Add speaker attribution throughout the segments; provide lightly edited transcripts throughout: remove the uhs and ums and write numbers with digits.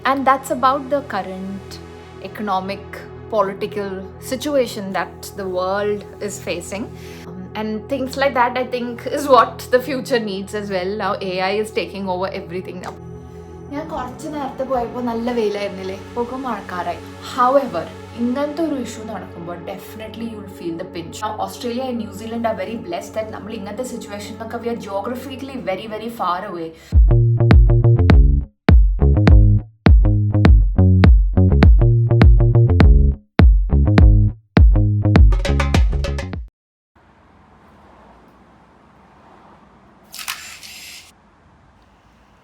Speaker 1: And that's about the current economic, political situation that the world is facing. And things like that, I think, is what the future needs as well. Now AI is taking over everything now. ഞാൻ കുറച്ച് നേരത്തെ പോയപ്പോൾ നല്ല വെയിലായിരുന്നില്ലേ, ഇപ്പോൾ മഴക്കാറായി. However ഇങ്ങനത്തെ ഒരു issue നടക്കുമ്പോൾ definitely you will feel the pinch. Australia and New Zealand are very blessed that നമ്മൾ ഇങ്ങനത്തെ സിറ്റുവേഷനൊക്കെ we are geographically very very far away.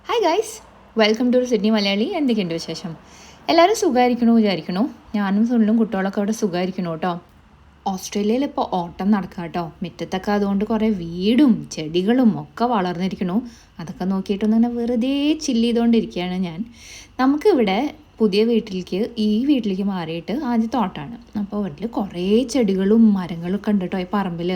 Speaker 1: Hi guys, welcome to Sydney Malayali. എന്തൊക്കെയുണ്ട് വിശേഷം? എല്ലാവരും സുഖമായിരിക്കണോ വിചാരിക്കണോ? ഞാനും സുള്ളും കുട്ടികളൊക്കെ അവിടെ സുഖമായിരിക്കണോ കേട്ടോ. ഓസ്ട്രേലിയയിൽ ഇപ്പോൾ ഓട്ടം നടക്കുക കേട്ടോ. മുറ്റത്തൊക്കെ അതുകൊണ്ട് കുറേ വീടും ചെടികളും ഒക്കെ വളർന്നിരിക്കണു. അതൊക്കെ നോക്കിയിട്ടൊന്നിങ്ങനെ വെറുതെ ചില്ല് ചെയ്തുകൊണ്ടിരിക്കുകയാണ് ഞാൻ. നമുക്കിവിടെ പുതിയ വീട്ടിലേക്ക് മാറിയിട്ട് ആദ്യത്തെ ഓട്ടമാണ്. അപ്പോൾ വീട്ടിൽ കുറേ ചെടികളും മരങ്ങളൊക്കെ ഉണ്ട് കേട്ടോ ഈ പറമ്പിൽ.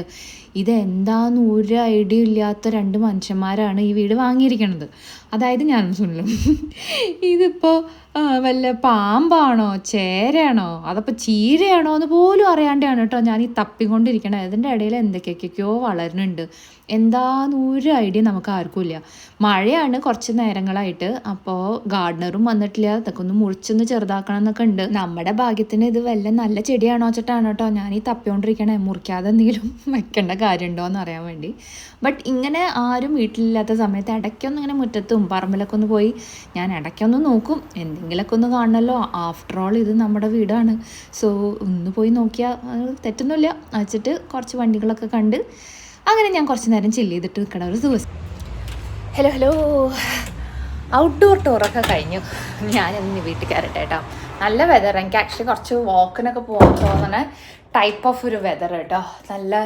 Speaker 1: ഇതെന്താന്ന് ഒരു ഐഡിയ ഇല്ലാത്ത രണ്ട് മനുഷ്യന്മാരാണ് ഈ വീട് വാങ്ങിയിരിക്കണത്. അതായത് ഞാനും സുനിലും. ഇതിപ്പോൾ വല്ല പാമ്പാണോ ചേരയാണോ അതപ്പോൾ ചീരയാണോ എന്ന് പോലും അറിയാണ്ടാണ് കേട്ടോ ഞാൻ ഈ തപ്പിക്കൊണ്ടിരിക്കണത്. അതിൻ്റെ ഇടയിൽ എന്തൊക്കെയൊക്കെയോ വളരുന്നുണ്ട്. എന്താന്ന് ഒരു ഐഡിയ നമുക്ക് ആർക്കും ഇല്ല. മഴയാണ് കുറച്ച് നേരങ്ങളായിട്ട്. അപ്പോൾ ഗാർഡനറും വന്നിട്ടില്ല. അതൊക്കെ ഒന്ന് മുറിച്ചൊന്ന് ചെറുതാക്കണം എന്നൊക്കെ ഉണ്ട്. നമ്മുടെ ഭാഗ്യത്തിന് ഇത് വല്ല നല്ല ചെടിയാണോ വെച്ചിട്ടാണ് കേട്ടോ ഞാൻ ഈ തപ്പിക്കൊണ്ടിരിക്കണേ. മുറിക്കാതെ എന്തെങ്കിലും വെക്കേണ്ട കാര്യമുണ്ടോ എന്ന് അറിയാൻ വേണ്ടി. ബട്ട് ഇങ്ങനെ ആരും വീട്ടിലില്ലാത്ത സമയത്ത് ഇടയ്ക്കൊന്നും ഇങ്ങനെ മുറ്റത്തും പറമ്പിലൊക്കെ ഒന്ന് പോയി ഞാൻ ഇടയ്ക്കൊന്ന് നോക്കും. എന്തെങ്കിലുമൊക്കെ ഒന്ന് കാണണമല്ലോ. ആഫ്റ്റർ ഓൾ ഇത് നമ്മുടെ വീടാണ്. സോ ഒന്ന് പോയി നോക്കിയാൽ തെറ്റൊന്നുമില്ല വെച്ചിട്ട് കുറച്ച് വണ്ടികളൊക്കെ കണ്ട് അങ്ങനെ ഞാൻ കുറച്ച് നേരം ചില്ല് ചെയ്തിട്ട് നിൽക്കണ ഒരു ദിവസം. ഹലോ ഔട്ട്ഡോർ ടൂറൊക്കെ കഴിഞ്ഞു. ഞാനിന്ന് വീട്ടിൽ കയറട്ടെ കേട്ടോ. നല്ല വെതർ. എനിക്ക് ആക്ച്വലി കുറച്ച് വാക്കിനൊക്കെ പോകാൻ തോന്നണ ടൈപ്പ് ഓഫ് ഒരു വെതർ കേട്ടോ. നല്ല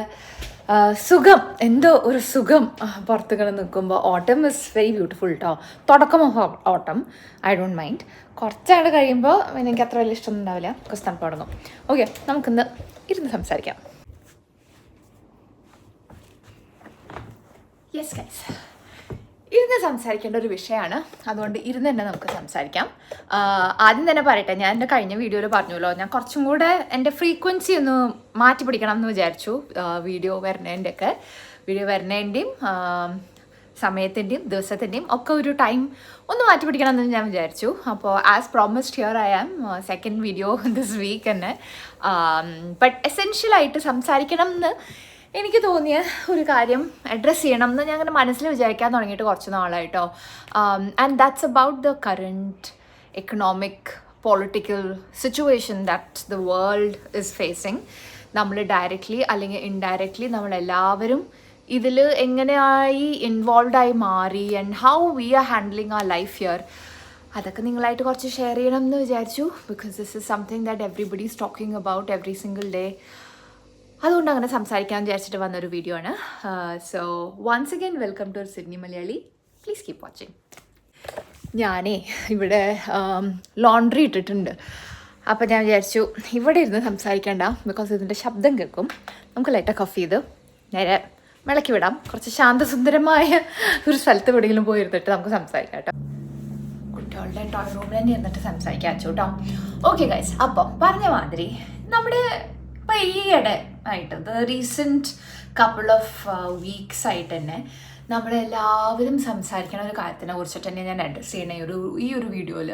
Speaker 1: സുഖം, എന്തോ ഒരു സുഖം പുറത്തുകൾ നിൽക്കുമ്പോൾ. ഓട്ടം ഇസ് വെരി ബ്യൂട്ടിഫുൾ കേട്ടോ. തുടക്കം ഓഫ് ഓട്ടം ഐ ഡോണ്ട് മൈൻഡ്. കുറച്ചാണ്ട് കഴിയുമ്പോൾ എനിക്ക് അത്ര വലിയ ഇഷ്ടമൊന്നും ഉണ്ടാവില്ല. കുറച്ച് തണുപ്പ് തുടങ്ങും. ഓക്കെ, നമുക്കിന്ന് ഇരുന്ന് സംസാരിക്കാം. യെസ് ഗൈസ്, ഇരുന്ന് സംസാരിക്കേണ്ട ഒരു വിഷയമാണ്. അതുകൊണ്ട് ഇരുന്ന് തന്നെ നമുക്ക് സംസാരിക്കാം. ആദ്യം തന്നെ പറയട്ടെ, ഞാൻ എൻ്റെ കഴിഞ്ഞ വീഡിയോയിൽ പറഞ്ഞല്ലോ, ഞാൻ കുറച്ചും കൂടെ എൻ്റെ ഫ്രീക്വൻസി ഒന്ന് മാറ്റി പിടിക്കണം എന്ന് വിചാരിച്ചു. വീഡിയോ വരുന്നതിൻ്റെയും സമയത്തിൻ്റെയും ദിവസത്തിൻ്റെയും ഒക്കെ ഒരു ടൈം ഒന്ന് മാറ്റി പിടിക്കണം എന്ന് ഞാൻ വിചാരിച്ചു. അപ്പോൾ as promised here I am, second video this week തന്നെ. ബട്ട് എസെൻഷ്യലായിട്ട് സംസാരിക്കണം എന്ന് എനിക്ക് തോന്നിയ ഒരു കാര്യം അഡ്രസ്സ് ചെയ്യണം എന്ന് ഞാൻ അങ്ങനെ മനസ്സിൽ വിചാരിക്കാൻ തുടങ്ങിയിട്ട് കുറച്ച് നാളായിട്ടോ. And that's about the current economic political situation that the world is facing. നമ്മൾ ഡയറക്റ്റ്ലി അല്ലെങ്കിൽ ഇൻഡയറക്റ്റ്ലി നമ്മളെല്ലാവരും ഇതിൽ എങ്ങനെയായി ഇൻവോൾവായി മാറി and how we are handling our life here, അതൊക്കെ നിങ്ങളായിട്ട് കുറച്ച് ഷെയർ ചെയ്യണം എന്ന് വിചാരിച്ചു. Because this is something that everybody is talking about every single day. അതുകൊണ്ട് അങ്ങനെ സംസാരിക്കാൻ വിചാരിച്ചിട്ട് വന്നൊരു വീഡിയോ ആണ്. So once again welcome to Sydney Malayali. Please keep watching. ഞാനേ ഇവിടെ ലോണ്ട്രി ഇട്ടിട്ടുണ്ട്. അപ്പോൾ ഞാൻ വിചാരിച്ചു ഇവിടെ ഇരുന്ന് സംസാരിക്കേണ്ട, ബിക്കോസ് ഇതിൻ്റെ ശബ്ദം കേൾക്കും. നമുക്ക് ലൈറ്റൊക്കെ ഓഫ് ചെയ്ത് നേരെ വിളക്കി വിടാം. കുറച്ച് ശാന്തസുന്ദരമായ ഒരു സ്ഥലത്ത് എവിടെയെങ്കിലും പോയി ഇരുന്നിട്ട് നമുക്ക് സംസാരിക്കാം കേട്ടോ. കുട്ടികളുടെ ടോയ് റൂമിൽ തന്നെ ഇരുന്നിട്ട് സംസാരിക്കാം കേട്ടോ. ഓക്കെ ഗൈസ്, അപ്പം പറഞ്ഞ മാതിരി നമ്മുടെ ഇപ്പം ഈയിടെ ആയിട്ട് റീസെൻറ്റ് കപ്പിൾ ഓഫ് വീക്സ് ആയിട്ട് തന്നെ നമ്മളെല്ലാവരും സംസാരിക്കണ ഒരു കാര്യത്തിനെ കുറിച്ചിട്ട് തന്നെ ഞാൻ അഡ്രസ്സ് ചെയ്യണ ഈ ഒരു വീഡിയോയിൽ,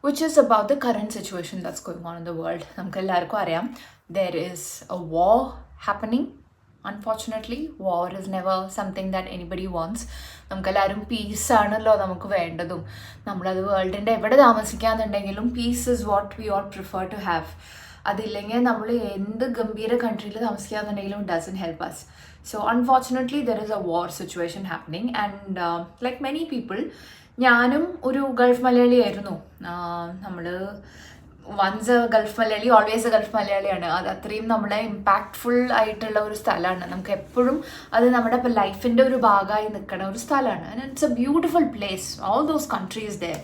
Speaker 1: which is about the current situation that's going on in the world. നമുക്ക് എല്ലാവർക്കും അറിയാം, there is a war happening. Unfortunately war is never something that anybody wants. നമുക്കെല്ലാവരും പീസാണല്ലോ നമുക്ക് വേണ്ടതും. നമ്മളത് വേൾഡിൻ്റെ എവിടെ താമസിക്കാന്നുണ്ടെങ്കിലും peace is what we all prefer to have. അതില്ലെങ്കിൽ നമ്മൾ എന്ത് ഗംഭീര കൺട്രിയിൽ താമസിക്കാന്നുണ്ടെങ്കിലും doesn't help us. So unfortunately there is a war situation happening. And like many people, ഞാനും ഒരു ഗൾഫ് മലയാളി ആയിരുന്നു. നമ്മൾ once a Gulf Malayali always a Gulf മലയാളിയാണ്. അത് അത്രയും നമ്മളെ ഇമ്പാക്ട്ഫുൾ ആയിട്ടുള്ള ഒരു സ്ഥലമാണ്. നമുക്ക് എപ്പോഴും അത് നമ്മുടെ ഇപ്പോൾ ലൈഫിൻ്റെ ഒരു ഭാഗമായി നിൽക്കുന്ന ഒരു സ്ഥലമാണ്. And it's a beautiful place, all those countries there.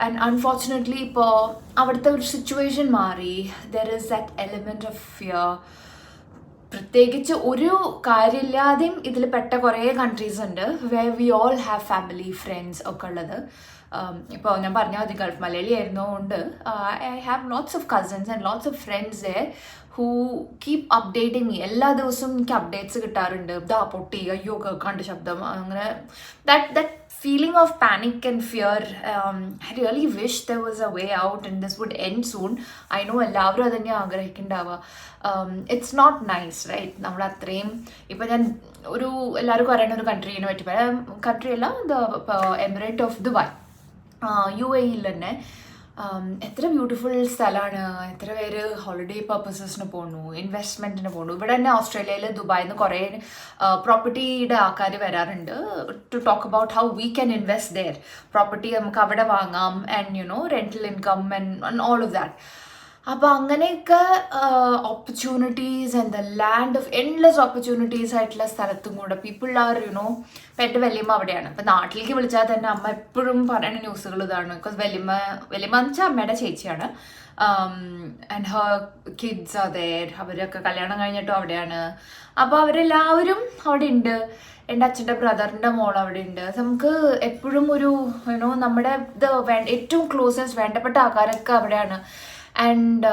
Speaker 1: And unfortunately ഇപ്പോൾ അവിടുത്തെ ഒരു സിറ്റുവേഷൻ മാറി. There is that element of fear. പ്രത്യേകിച്ച് ഒരു കാര്യമില്ലാതെയും ഇതിൽ പെട്ട കുറേ കൺട്രീസ് ഉണ്ട് where we all have family friends ഒക്കെ ഉള്ളത്. ഇപ്പോൾ ഞാൻ പറഞ്ഞാൽ മതി ഗൾഫ് മലയാളി ആയിരുന്നതുകൊണ്ട് I have lots of cousins and lots of friends there who keep updating me. എല്ലാ ദിവസവും എനിക്ക് അപ്ഡേറ്റ്സ് കിട്ടാറുണ്ട്. ഇതാ പൊട്ടി, അയ്യോ കേൾക്കാണ്ട് ശബ്ദം, അങ്ങനെ that feeling of panic and fear. I really wish there was a way out and this would end soon. I know എല്ലാവരും അതന്നെ ആഗ്രഹിക്കുന്നുണ്ടാവുക. It's not nice right. നമ്മൾ അത്രയും ഇപ്പം ഞാൻ ഒരു എല്ലാവർക്കും അറിയുന്ന ഒരു കൺട്രീനെ പറ്റി പറയാം. കൺട്രി അല്ല, എമിറേറ്റ് ഓഫ് ദുബായ്, UAE തന്നെ. എത്ര ബ്യൂട്ടിഫുൾ സ്ഥലമാണ്. എത്ര പേര് ഹോളിഡേ പർപ്പസസിന് പോകുന്നു, ഇൻവെസ്റ്റ്മെൻറ്റിന് പോകുന്നു. ഇവിടെ തന്നെ ഓസ്ട്രേലിയയിൽ ദുബായിൽ നിന്ന് കുറേ പ്രോപ്പർട്ടിയുടെ ആൾക്കാർ വരാറുണ്ട് to talk about how we can invest there. Property നമുക്ക് അവിടെ വാങ്ങാം and rental income and all of that. അപ്പോൾ അങ്ങനെയൊക്കെ opportunities and the land of endless opportunities ആയിട്ടുള്ള സ്ഥലത്തും കൂടെ പീപ്പിൾ ആർ ഇപ്പം എൻ്റെ വല്യമ്മ അവിടെയാണ്. ഇപ്പം നാട്ടിലേക്ക് വിളിച്ചാൽ തന്നെ അമ്മ എപ്പോഴും പറയുന്ന ന്യൂസുകൾ ഇതാണ്. ബിക്കോസ് വല്യമ്മ എന്ന് വെച്ചാൽ അമ്മയുടെ ചേച്ചിയാണ്. ആൻഡ് ഹർ കിഡ്സ് അതെ, അവരൊക്കെ കല്യാണം കഴിഞ്ഞിട്ടും അവിടെയാണ്. അപ്പോൾ അവരെല്ലാവരും അവിടെ ഉണ്ട്. എൻ്റെ അച്ഛൻ്റെ ബ്രദറിൻ്റെ മോൾ അവിടെ ഉണ്ട്. നമുക്ക് എപ്പോഴും ഒരു നമ്മുടെ ഏറ്റവും ക്ലോസസ്റ്റ് വേണ്ടപ്പെട്ട ആൾക്കാരൊക്കെ അവിടെയാണ്. ആൻഡ്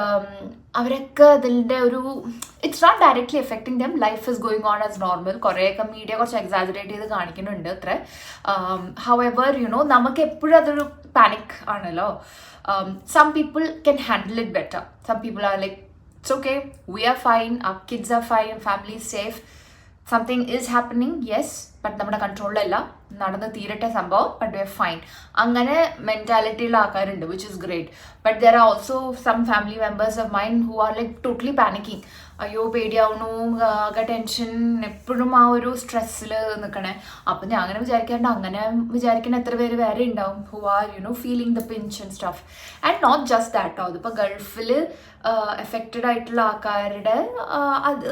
Speaker 1: അവരൊക്കെ അതിൻ്റെ ഒരു it's not directly affecting them. Life is going on as normal. കുറേയൊക്കെ മീഡിയ കുറച്ച് എക്സാജറേറ്റ് ചെയ്ത് കാണിക്കുന്നുണ്ട് അത്ര. ഹൗഎവർ നമുക്ക് എപ്പോഴും അതൊരു പാനിക് ആണല്ലോ. Some people can handle it better. Some people are like it's okay, we are fine, our kids are fine, family is safe, something is happening, yes, but നമ്മുടെ കൺട്രോളിലല്ല, നടന്ന് തീരട്ടെ സംഭവം, ബട്ട് വി ആർ ഫൈൻ. അങ്ങനെ മെൻറ്റാലിറ്റിയുള്ള ആൾക്കാരുണ്ട്, which is great. But there are also some family members of mine who are like totally panicking. അയ്യോ പേടിയാവണു, ആകെ ടെൻഷൻ, എപ്പോഴും ആ ഒരു സ്ട്രെസ്സിൽ നിൽക്കണേ. അപ്പം ഞാൻ അങ്ങനെ വിചാരിക്കാണ്ട് അങ്ങനെ വിചാരിക്കുന്ന എത്ര പേര് വേറെ ഉണ്ടാവും who are feeling the pinch and stuff. And not just that. അതിപ്പോൾ ഗൾഫിൽ എഫക്റ്റഡ് ആയിട്ടുള്ള ആൾക്കാരുടെ അത്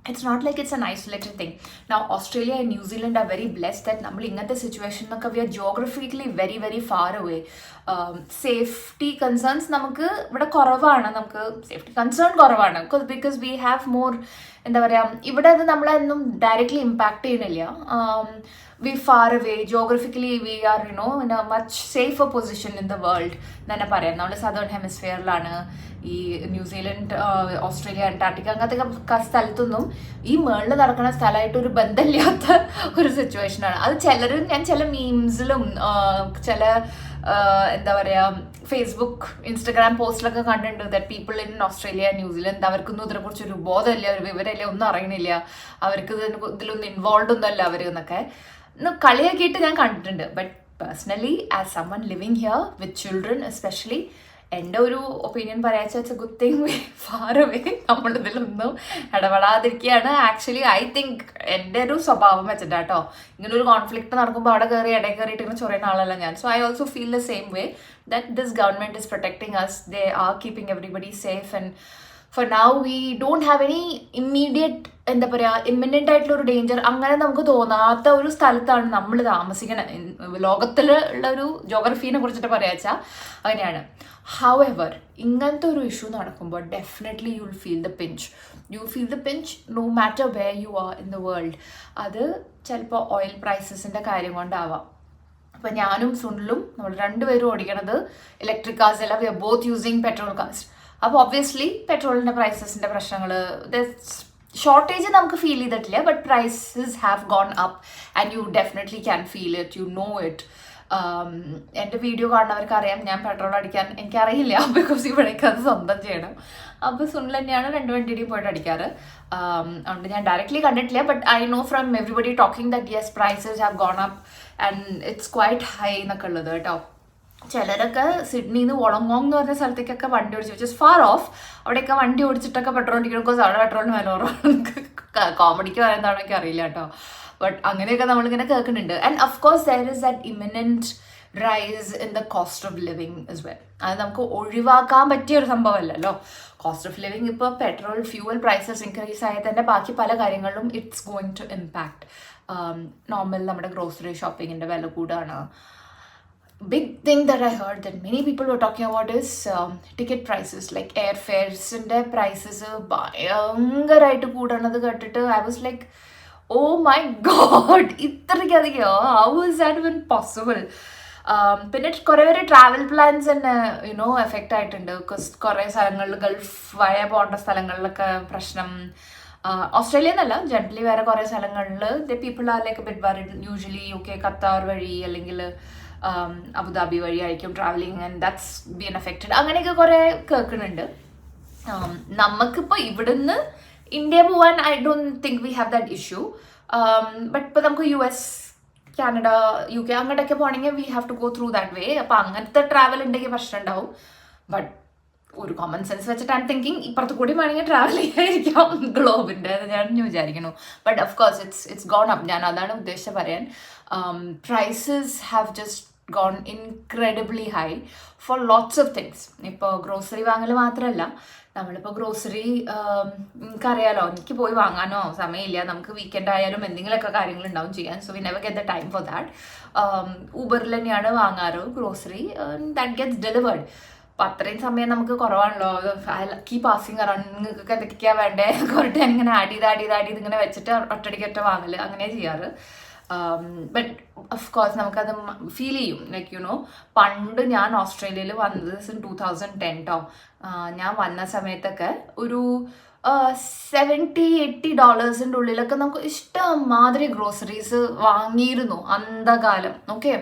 Speaker 1: it's not like it's an isolated thing. Now Australia and New Zealand are very blessed that നമ്മൾ ഇങ്ങനത്തെ സിറ്റുവേഷനൊക്കെ we are geographically very very far away. Safety concerns നമുക്ക് ഇവിടെ കുറവാണ്. നമുക്ക് സേഫ്റ്റി കൺസേൺ കുറവാണ് ബിക്കോസ് വി ഹാവ് മോർ, എന്താ പറയുക, ഇവിടെ അത് നമ്മളൊന്നും ഡയറക്റ്റ്ലി ഇമ്പാക്ട് ചെയ്യുന്നില്ല. We far away geographically we are in a much safer position in the world തന്നെ പറയാം. നമ്മൾ സദേൺ ഹെമിസ്ഫിയറിലാണ്. ഈ ന്യൂസിലൻഡ്, ഓസ്ട്രേലിയ, അന്റാർട്ടിക്ക അങ്ങനത്തെ സ്ഥലത്തൊന്നും ഈ മേളിൽ നടക്കുന്ന സ്ഥലമായിട്ട് ഒരു ബന്ധമില്ലാത്ത ഒരു സിറ്റുവേഷനാണ്. അത് ഞാൻ ചില മീംസിലും ചില എന്താ പറയുക ഫേസ്ബുക്ക് ഇൻസ്റ്റഗ്രാം പോസ്റ്റിലൊക്കെ കണ്ടിട്ടുണ്ട് that people in Australia New Zealand അവർക്കൊന്നും ഇതിനെക്കുറിച്ച് ഒരു ബോധമില്ല, ഒരു വിവരമില്ല, ഒന്നും അറിയണില്ല, അവർക്ക് ഇതിലൊന്നും ഇൻവോൾവ് ഒന്നും അല്ല അവർ എന്നൊക്കെ കളിയാക്കിയിട്ട് ഞാൻ കണ്ടിട്ടുണ്ട്. But personally as someone living here with children especially, എൻ്റെ ഒരു ഒപ്പീനിയൻ പറയാച്ച it's a good thing. Far away നമ്മളിതിലൊന്നും ഇടപെടാതിരിക്കുകയാണ്. ആക്ച്വലി ഐ തിങ്ക് എൻ്റെ ഒരു സ്വഭാവം വെച്ചിട്ടാട്ടോ, ഇങ്ങനെ ഒരു കോൺഫ്ലിക്റ്റ് നടക്കുമ്പോൾ അവിടെ കയറി ഇടയിൽ കയറിയിട്ട് ഇങ്ങനെ ചൊറിയുന്ന ആളല്ല ഞാൻ. So I also feel the same way that this government is protecting us, they are keeping everybody safe. And for now we don't have any immediate, എന്താ പറയുക, ഇമ്മിനൻ്റ് ആയിട്ടുള്ള ഒരു ഡേഞ്ചർ അങ്ങനെ നമുക്ക് തോന്നാത്ത ഒരു സ്ഥലത്താണ് നമ്മൾ താമസിക്കുന്നത്. ലോകത്തിൽ ഉള്ള ഒരു ജോഗ്രഫീനെ കുറിച്ചിട്ട് പറയാച്ചാൽ അങ്ങനെയാണ്. ഹൗഎവർ ഇങ്ങനത്തെ ഒരു ഇഷ്യൂ നടക്കുമ്പോൾ definitely you will feel the pinch. You feel the pinch no matter where you are in the world. അത് ചിലപ്പോൾ ഓയിൽ പ്രൈസസിൻ്റെ കാര്യം കൊണ്ടാവാം. അപ്പം ഞാനും സുനിലും നമ്മൾ രണ്ടുപേരും ഓടിക്കണത് ഇലക്ട്രിക് കാർസ് അല്ല, we are both using petrol cars. അപ്പോൾ ഒബ്വിയസ്ലി പെട്രോളിൻ്റെ പ്രൈസസിൻ്റെ പ്രശ്നങ്ങൾ, ഷോർട്ടേജ് നമുക്ക് ഫീൽ ചെയ്തിട്ടില്ല, but prices have gone up and you definitely can feel it, you know it. എൻ്റെ വീഡിയോ കാണുന്നവർക്ക് അറിയാം ഞാൻ പെട്രോൾ അടിക്കാൻ എനിക്കറിയില്ല, ബിക്കോസ് ഇവിടേക്ക് അത് സ്വന്തം ചെയ്യണം. അപ്പോൾ സുനിൽ തന്നെയാണ് 2 വണ്ടിയുടെയും പോയിട്ട് അടിക്കാറ്. അതുകൊണ്ട് ഞാൻ ഡയറക്റ്റ്ലി കണ്ടിട്ടില്ല, but I know from everybody talking that yes prices have gone up and it's quite high എന്നൊക്കെ ഉള്ളത് കേട്ടോ. ചിലരൊക്കെ സിഡ്നിയിൽ നിന്ന് വോളോങ്ങോങ് എന്ന് പറഞ്ഞ സ്ഥലത്തേക്കൊക്കെ വണ്ടി ഓടിച്ച് വിച്ച് ഇസ് ഫാർ ഓഫ്, അവിടെയൊക്കെ വണ്ടി ഓടിച്ചിട്ടൊക്കെ പെട്രോൾ അടിക്കണം. ബിക്കോസ് അവിടെ പെട്രോളിന് വില കുറവാണ്. കോമഡിക്ക് പറയുന്നതാണോ എനിക്ക് അറിയില്ല കേട്ടോ, ബട്ട് അങ്ങനെയൊക്കെ നമ്മളിങ്ങനെ കേൾക്കുന്നുണ്ട്. And of course there is that imminent rise in the cost of living as well. അത് നമുക്ക് ഒഴിവാക്കാൻ പറ്റിയ ഒരു സംഭവമല്ലല്ലോ കോസ്റ്റ് ഓഫ് ലിവിങ്. ഇപ്പോൾ പെട്രോൾ ഫ്യൂവൽ പ്രൈസസ് ഇൻക്രീസ് ആയാൽ തന്നെ ബാക്കി പല കാര്യങ്ങളിലും it's going to impact. Normal നമ്മുടെ ഗ്രോസറി ഷോപ്പിങ്ങിൻ്റെ വില കൂടുകയാണ്. big thing that I heard that many people were talking about is ticket prices, like airfares and their prices ഭയങ്കരമായിട്ട് കൂടണത് കേട്ടിട്ട് I was like, oh my god, ഇത്രയ്ക്കധികമോ? How is that even possible? പിന്നെ കുറേ പേര് travel plans തന്നെ effect ആയിട്ടുണ്ട്. Because കുറേ സ്ഥലങ്ങളിൽ Gulf വഴി പോകേണ്ട സ്ഥലങ്ങളിലൊക്കെ പ്രശ്നം. ഓസ്ട്രേലിയ എന്നല്ല, ജനറലി വേറെ കുറേ സ്ഥലങ്ങളിൽ people are like bit worried. Usually UK Qatar വഴി അല്ലെങ്കിൽ അബുദാബി വഴി ആയിരിക്കും travelling, and that's been affected. അങ്ങനെയൊക്കെ കുറേ കേൾക്കുന്നുണ്ട്. നമുക്കിപ്പോൾ ഇവിടുന്ന് ഇന്ത്യ പോവാൻ I don't think we have that issue. But ഇപ്പോൾ നമുക്ക് US, കാനഡ, UK അങ്ങോട്ടൊക്കെ പോകണമെങ്കിൽ we have to go through that way. അപ്പോൾ അങ്ങനത്തെ ട്രാവൽ ഉണ്ടെങ്കിൽ പ്രശ്നം ഉണ്ടാവും. ബട്ട് ഒരു കോമൺ സെൻസ് വെച്ചിട്ട് ഐ എം തിങ്കിങ് ഇപ്പുറത്ത് കൂടി വേണമെങ്കിൽ ട്രാവൽ ചെയ്യാതിരിക്കാം ഗ്ലോബിൻ്റെ, ഞാൻ വിചാരിക്കുന്നു. But of course it's gone up. ഞാൻ അതാണ് ഉദ്ദേശിച്ച് പറയാൻ. Prices have just gone incredibly high for lots of things. ഇപ്പോൾ ഗ്രോസറി വാങ്ങൽ മാത്രമല്ല, നമ്മളിപ്പോൾ ഗ്രോസറി എനിക്കറിയാലോ, എനിക്ക് പോയി വാങ്ങാനോ സമയമില്ല. നമുക്ക് വീക്കെൻഡ് ആയാലും എന്തെങ്കിലുമൊക്കെ കാര്യങ്ങളുണ്ടാവും ചെയ്യാൻ. So we never get the time for that. ഊബറിൽ തന്നെയാണ് വാങ്ങാറ് ഗ്രോസറി, ദാറ്റ് ഗെറ്റ്സ് ഡെലിവേർഡ്. അപ്പം അത്രയും സമയം നമുക്ക് കുറവാണല്ലോ. കീ പാസിങ് അറൗണ്ട്, നിങ്ങൾക്ക് എന്തൊക്കെയാ വേണ്ടേ കുറേ ടൈം ഇങ്ങനെ ആഡ് ചെയ്ത് ഇങ്ങനെ വെച്ചിട്ട് ഒറ്റടിക്കൊറ്റ വാങ്ങല് അങ്ങനെ ചെയ്യാറ്. ബട്ട് ഓഫ് കോഴ്സ് നമുക്കത് ഫീൽ ചെയ്യും. ലൈക്ക് പണ്ട് ഞാൻ ഓസ്ട്രേലിയയിൽ വന്നത് ഇൻ 2010 ട്ടോ. ഞാൻ വന്ന സമയത്തൊക്കെ ഒരു $70-80 ഉള്ളിലൊക്കെ നമുക്ക് ഇഷ്ടംമാതിരി ഗ്രോസറീസ് വാങ്ങിയിരുന്നു അന്തകാലം. ഓക്കെ,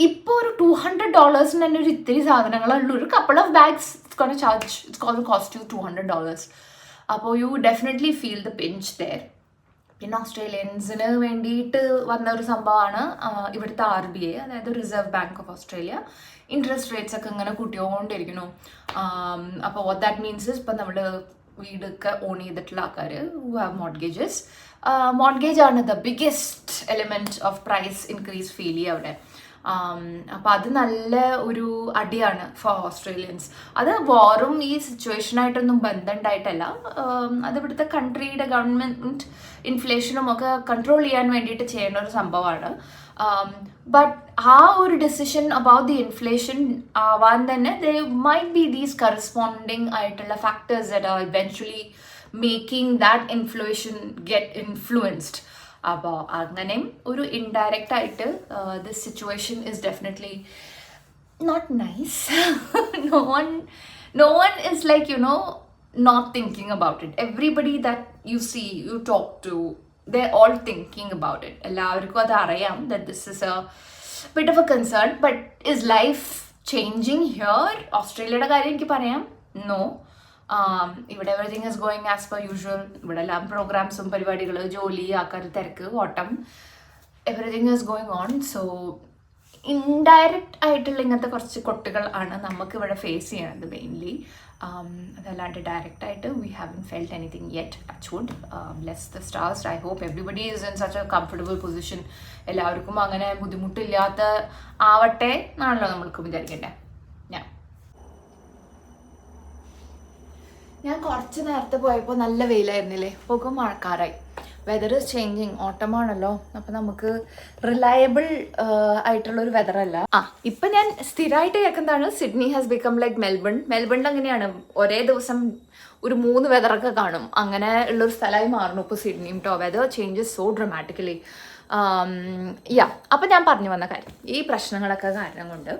Speaker 1: ഇപ്പോൾ ഒരു $200 തന്നെ ഒരു ഇത്തിരി സാധനങ്ങളുള്ളൂ. ഒരു couple of bags it's cost you $200. അപ്പോൾ you definitely feel the pinch there. പിന്നെ ഓസ്ട്രേലിയൻസിന് വേണ്ടിയിട്ട് വന്ന ഒരു സംഭവമാണ് ഇവിടുത്തെ RBA, അതായത് reserve bank of Australia. Interest rates ഒക്കെ ഇങ്ങനെ കൂട്ടിക്കൊണ്ടിരിക്കുന്നു. അപ്പോൾ വാട്ട് ദാറ്റ് മീൻസ് ഇസ്, ഇപ്പം നമ്മൾ വീടൊക്കെ ഓൺ ചെയ്തിട്ടുള്ള ആൾക്കാർ ഹു ഹാവ് മോർഗേജസ്, മോർഗേജ് ആണ് the biggest element of price increase feel ചെയ്യുക അവിടെ. അപ്പം അത് നല്ല ഒരു അടിയാണ് ഫോർ ഓസ്ട്രേലിയൻസ്. അത് വാറും ഈ സിറ്റുവേഷനായിട്ടൊന്നും ബന്ധമുണ്ടായിട്ടല്ല, അത് ഇവിടുത്തെ കൺട്രിയുടെ ഗവൺമെൻറ് ഇൻഫ്ലേഷനും ഒക്കെ കൺട്രോൾ ചെയ്യാൻ വേണ്ടിയിട്ട് ചെയ്യേണ്ട ഒരു സംഭവമാണ്. ബട്ട് ആ ഒരു ഡെസിഷൻ അബൌട്ട് ദി ഇൻഫ്ലേഷൻ ആവാൻ തന്നെ they might be these corresponding ആയിട്ടുള്ള factors that are eventually making that inflation get influenced. അപ്പോൾ അങ്ങനെയും ഒരു ഇൻഡയറക്റ്റ് ആയിട്ട് this situation is definitely not nice. no one is like not thinking about it. Everybody that you talk to, they're all thinking about it. എല്ലാവർക്കും അത് അറിയാം that this is a bit of a concern. But is life changing here? ഓസ്ട്രേലിയയുടെ കാര്യം എനിക്ക് പറയാം, no. ഇവിടെ everything is going as per usual. ഇവിടെ എല്ലാം പ്രോഗ്രാംസും പരിപാടികൾ, ജോലി, ആൾക്കാർ തിരക്ക്, ഓട്ടം, everything is going on. So indirect ആയിട്ടുള്ള ഇങ്ങനത്തെ കുറച്ച് കൊട്ടുകൾ ആണ് നമുക്ക് ഇവിടെ ഫേസ് ചെയ്യണത് മെയിൻലി. അതല്ലാണ്ട് ഡയറക്റ്റ് ആയിട്ട് we haven't felt anything yet. Touch wood, bless the stars. I hope everybody is in such a comfortable position. എല്ലാവർക്കും അങ്ങനെ ബുദ്ധിമുട്ടില്ലാത്ത ആവട്ടെ എന്നാണല്ലോ നമ്മൾക്ക് വിചാരിക്കണ്ടേ. ഞാൻ കുറച്ച് നേരത്തെ പോയപ്പോൾ നല്ല വെയിലായിരുന്നില്ലേ, ഇപ്പോൾ മഴക്കാറായി. വെതർ ഇസ് ചേഞ്ചിങ്, ഓട്ടമാണല്ലോ. അപ്പം നമുക്ക് റിലയബിൾ ആയിട്ടുള്ളൊരു വെതറല്ല. ഇപ്പം ഞാൻ സ്ഥിരമായിട്ട് കേൾക്കുന്നതാണ് Sydney has become like Melbourne. മെൽബണിൽ അങ്ങനെയാണ്, ഒരേ ദിവസം ഒരു 3 വെതറൊക്കെ കാണും. അങ്ങനെ ഉള്ളൊരു സ്ഥലമായി മാറുന്നു ഇപ്പോൾ സിഡ്നിയും ട്ടോ. Weather changes so dramatically. അപ്പം ഞാൻ പറഞ്ഞു വന്ന കാര്യം, ഈ പ്രശ്നങ്ങളൊക്കെ കാരണം കൊണ്ട്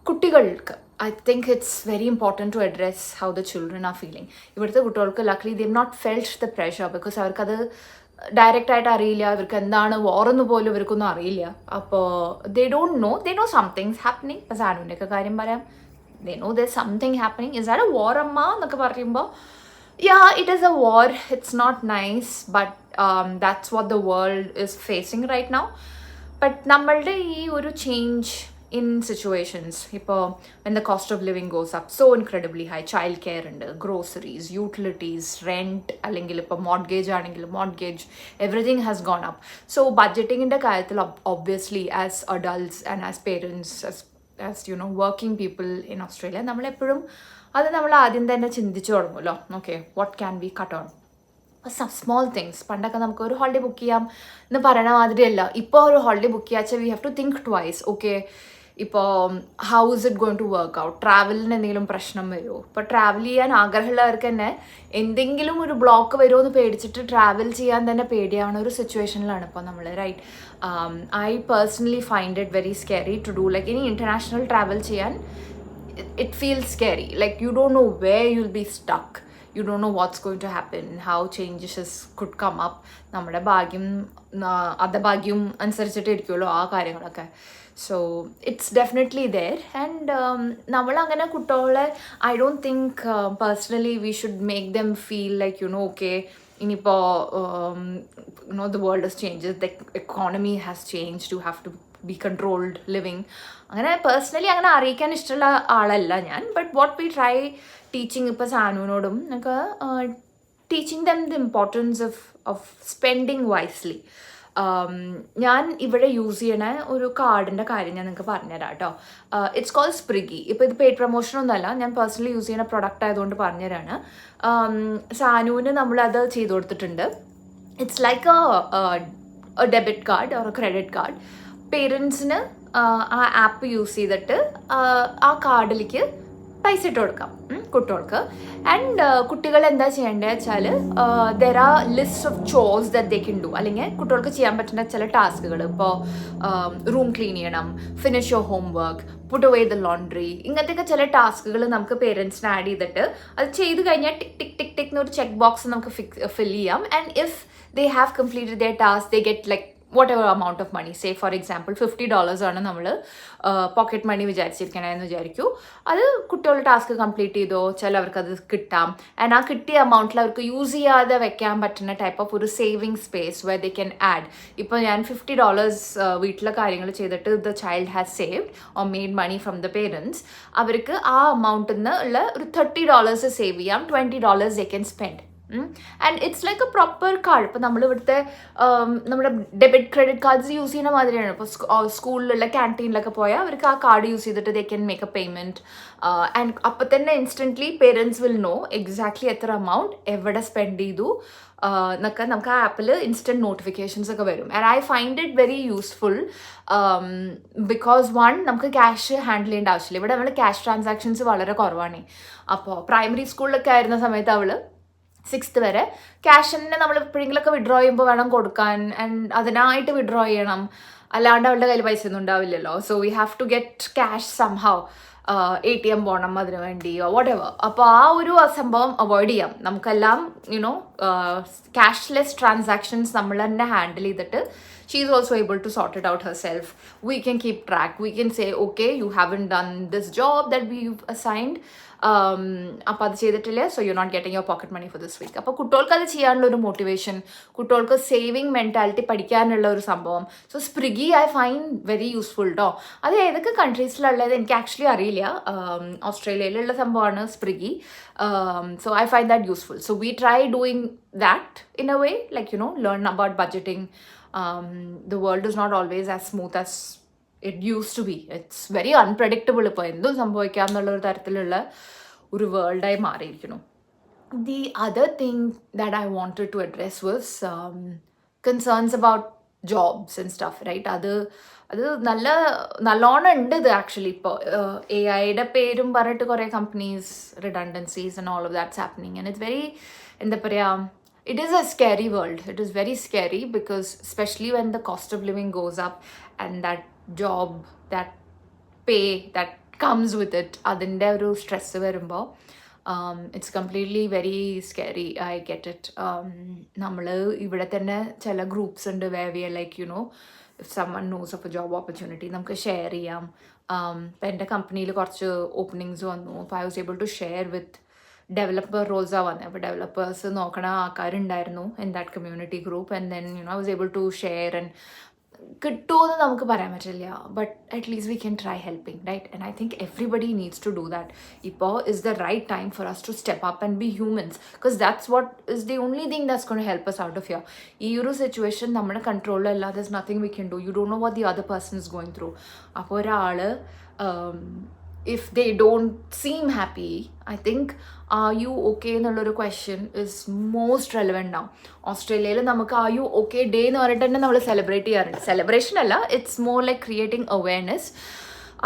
Speaker 1: കുട്ടികൾക്ക് I think it's very important to address how the children are feeling. ഇവിടുത്തെ കുട്ടികൾക്ക് luckily they've not felt the pressure because അവർക്കത് ഡയറക്റ്റ് ആയിട്ട് അറിയില്ല. ഇവർക്ക് എന്താണ് വാറെന്ന് പോലും ഇവർക്കൊന്നും അറിയില്ല. അപ്പോൾ they don't know, they know something's happening. ഇപ്പോൾ സാനുവിൻ്റെ ഒക്കെ കാര്യം പറയാം, they know there's something happening. Is that a war അമ്മ എന്നൊക്കെ പറയുമ്പോൾ yeah, it is a war. It's not nice, but that's what the world is facing right now. But നമ്മളുടെ ഈ ഒരു change in situations, when the cost of living goes up so incredibly high, child care and groceries, utilities, rent, allengil mortgage anengil mortgage, everything has gone up. So budgeting in the kayathil obviously as adults and as parents, as working people in Australia, നമ്മൾ എപ്പോഴും അത് നമ്മൾ ആദ്യം തന്നെ ചിന്തിച്ചു തുടങ്ങുമല്ലോ. Okay, what can we cut on? Small things. പണ്ടൊക്കെ നമുക്ക് ഒരു ഹോളിഡേ ബുക്ക് ചെയ്യാം എന്ന് പറയണ മാതിരിയല്ല. ഇപ്പോൾ ഒരു ഹോളിഡേ ബുക്ക് ചെയ്യാച്ചാൽ we have to think twice. Okay, ഇപ്പോൾ how is it going to work out? ട്രാവലിന് എന്തെങ്കിലും പ്രശ്നം വരുമോ? ഇപ്പോൾ ട്രാവൽ ചെയ്യാൻ ആഗ്രഹമുള്ളവർക്ക് തന്നെ എന്തെങ്കിലും ഒരു ബ്ലോക്ക് വരുമോ എന്ന് പേടിച്ചിട്ട് ട്രാവൽ ചെയ്യാൻ തന്നെ പേടിയാവുന്ന ഒരു സിറ്റുവേഷനിലാണ് ഇപ്പോൾ നമ്മൾ, right? I personally find it very scary to do. Like ഇനി ഇൻ്റർനാഷണൽ ട്രാവൽ ചെയ്യാൻ it feels scary. Like you don't know where you'll be stuck. You don't know what's going to happen, how changes could come up. നമ്മുടെ ഭാഗ്യം അധഭാഗ്യം അനുസരിച്ചിട്ടിരിക്കുമല്ലോ ആ കാര്യങ്ങളൊക്കെ. So it's definitely there. And നമ്മളങ്ങനെ കുട്ടികളെ I don't think personally we should make them feel like okay ഇനിയിപ്പോൾ the world has changes, the economy has changed, you have to be controlled living. അങ്ങനെ personally അങ്ങനെ അറിയിക്കാൻ ഇഷ്ടമുള്ള ആളല്ല ഞാൻ. But what we try teaching ഇപ്പോൾ സാനുവിനോടും നമുക്ക് teaching them the importance of spending wisely. ഞാൻ ഇവിടെ യൂസ് ചെയ്യണ ഒരു കാർഡിൻ്റെ കാര്യം ഞാൻ നിങ്ങൾക്ക് പറഞ്ഞുതരാം കേട്ടോ. It's called Spriggy. ഇപ്പോൾ ഇത് പെയ്ഡ് പ്രൊമോഷനൊന്നുമല്ല, ഞാൻ പേഴ്സണലി യൂസ് ചെയ്യുന്ന പ്രൊഡക്റ്റ് ആയതുകൊണ്ട് പറഞ്ഞുതരാണ്. സാനുവിന് നമ്മളത് ചെയ്തു കൊടുത്തിട്ടുണ്ട്. It's like a debit card or a credit card. പേരൻസിന് ആ ആപ്പ് യൂസ് ചെയ്തിട്ട് ആ കാർഡിലേക്ക് പൈസ ഇട്ട് കൊടുക്കാം കുട്ടികൾക്ക്. ആൻഡ് കുട്ടികൾ എന്താ ചെയ്യേണ്ടത് വെച്ചാൽ there are list of chose that they can do. അല്ലെങ്കിൽ കുട്ടികൾക്ക് ചെയ്യാൻ പറ്റുന്ന ചില ടാസ്കുകൾ, ഇപ്പോൾ റൂം ക്ലീൻ ചെയ്യണം, finish your home work, puttu away the laundry, ഇങ്ങനത്തെയൊക്കെ ചില ടാസ്കുകൾ നമുക്ക് പേരൻസിന് ആഡ് ചെയ്തിട്ട് അത് ചെയ്ത് കഴിഞ്ഞാൽ ടിക് ടിക് ടിക് ടിക് എന്നൊരു ചെക്ക് ബോക്സ് നമുക്ക് ഫിൽ ചെയ്യാം. And if they have completed their task they get like whatever amount of money. Say for example $50 ആണ് നമ്മൾ പോക്കറ്റ് മണി വിചാരിച്ചിരിക്കണമെന്ന് വിചാരിക്കൂ. അത് കുട്ടികളുടെ ടാസ്ക് കംപ്ലീറ്റ് ചെയ്തോ ചിലവർക്ക് അത് കിട്ടാം. ആൻഡ് ആ കിട്ടിയ എമൗണ്ടിൽ അവർക്ക് യൂസ് ചെയ്യാതെ വെക്കാൻ പറ്റുന്ന ടൈപ്പ് ഓഫ് ഒരു saving space where they can add. ഇപ്പോൾ ഞാൻ $50 വീട്ടിലെ കാര്യങ്ങൾ ചെയ്തിട്ട് the child has saved or made money from the parents. അവർക്ക് ആ എമൗണ്ടിൽ നിന്ന് ഉള്ള ഒരു $30 സേവ് ചെയ്യാം, $20 they can spend. And it's like A proper card. ഇപ്പോൾ നമ്മൾ ഇവിടുത്തെ നമ്മുടെ ഡെബിറ്റ് ക്രെഡിറ്റ് കാർഡ്സ് യൂസ് ചെയ്യുന്ന മാതിരിയാണ്. ഇപ്പോൾ സ്കൂളിലുള്ള ക്യാൻറ്റീനിലൊക്കെ പോയാൽ അവർക്ക് ആ കാർഡ് യൂസ് ചെയ്തിട്ട് they can make A payment. And അപ്പം തന്നെ instantly parents will know exactly എത്ര എമൗണ്ട് എവിടെ സ്പെൻഡ് ചെയ്തു എന്നൊക്കെ നമുക്ക് ആ ആപ്പിൽ ഇൻസ്റ്റൻറ്റ് നോട്ടിഫിക്കേഷൻസ് ഒക്കെ വരും. And I find it very useful because one, നമുക്ക് ക്യാഷ് ഹാൻഡിൽ ചെയ്യേണ്ട ആവശ്യമില്ല. ഇവിടെ നമ്മൾ ക്യാഷ് ട്രാൻസാക്ഷൻസ് വളരെ കുറവാണ്. അപ്പോൾ പ്രൈമറി സ്കൂളിലൊക്കെ ആയിരുന്ന സമയത്ത് അവൾ 6th വരെ ക്യാഷ് തന്നെ നമ്മൾ എപ്പോഴെങ്കിലൊക്കെ വിഡ്രോ ചെയ്യുമ്പോൾ വേണം കൊടുക്കാൻ. ആൻഡ് അതിനായിട്ട് വിഡ്രോ ചെയ്യണം, അല്ലാണ്ട് അവളുടെ കയ്യിൽ പൈസ ഒന്നും ഉണ്ടാവില്ലല്ലോ. So we have to get cash somehow, ATM പോകണം അതിന് വേണ്ടിയോ whatever. അപ്പോൾ ആ ഒരു സംഭവം അവോയ്ഡ് ചെയ്യാം. നമുക്കെല്ലാം ക്യാഷ്ലെസ് ട്രാൻസാക്ഷൻസ് നമ്മൾ തന്നെ ഹാൻഡിൽ ചെയ്തിട്ട് she is also able to sort it out herself. We can keep track. We can say, okay, you haven't done this job that we've assigned. അപ്പോൾ അത് ചെയ്തിട്ടില്ല, so you not getting your pocket money for this week. അപ്പോൾ കുട്ടികൾക്ക് അത് ചെയ്യാനുള്ള ഒരു motivation, കുട്ടികൾക്ക് saving mentality പഠിക്കാനുള്ള ഒരു സംഭവം. So Spriggy I find very useful കേട്ടോ. അത് ഏതൊക്കെ കൺട്രീസിലുള്ളത് എനിക്ക് ആക്ച്വലി അറിയില്ല. ഓസ്ട്രേലിയയിലുള്ള സംഭവമാണ് Spriggy. So I find that useful. So we try doing that in a way, like learn about budgeting. The world is not always as smooth as it used to be. It's very unpredictable. ഇപ്പോൾ എന്തും സംഭവിക്കാം എന്നുള്ളൊരു തരത്തിലുള്ള ഒരു വേൾഡായി മാറിയിരിക്കുന്നു. The other thing that I wanted to address was concerns about jobs and stuff, right? അത് നല്ലോണം ഉണ്ട് ഇത് ആക്ച്വലി. ഇപ്പോൾ AI പേരും പറഞ്ഞിട്ട് കുറേ companies redundancies and all of that's happening. And it's very, എന്താ പറയുക, it is a scary world. It is very scary because especially when the cost of living goes up and that job, that pay that comes with it, adinde oru stress varumbo it's completely very scary. I get it. നമ്മൾ ഇവിടെ തന്നെ ചില groups ഉണ്ട് where we are like, if someone knows of a job opportunity നമുക്ക് share ചെയ്യാം. ഇപ്പം എൻ്റെ കമ്പനിയിൽ കുറച്ച് ഓപ്പണിങ്സ് വന്നു. അപ്പോൾ I was able to share with developer റോൾസാണ് വന്നത്. അപ്പോൾ ഡെവലപ്പേഴ്സ് നോക്കണ ആൾക്കാരുണ്ടായിരുന്നു in that community group. And then I was able to share. And കിട്ടുമെന്ന് നമുക്ക് പറയാൻ പറ്റില്ല, but at least we can try helping, right? And I think everybody needs to do that. ഇപ്പോൾ is the right time for us to step up and be humans, because that's what is the only thing that's gonna help us out of here. ഈ ഒരു situation നമ്മുടെ കൺട്രോളിലല്ല. There is nothing we can do. You don't know what the other person is going through. അപ്പോൾ ഒരാൾ if they don't seem happy, I think are you okay എന്നുള്ളൊരു question is most relevant now. ഓസ്ട്രേലിയയിൽ നമുക്ക് are you okay day എന്ന് പറഞ്ഞിട്ട് തന്നെ നമ്മൾ celebrate ചെയ്യാറുണ്ട്. സെലിബ്രേഷൻ അല്ല, it's more like creating awareness.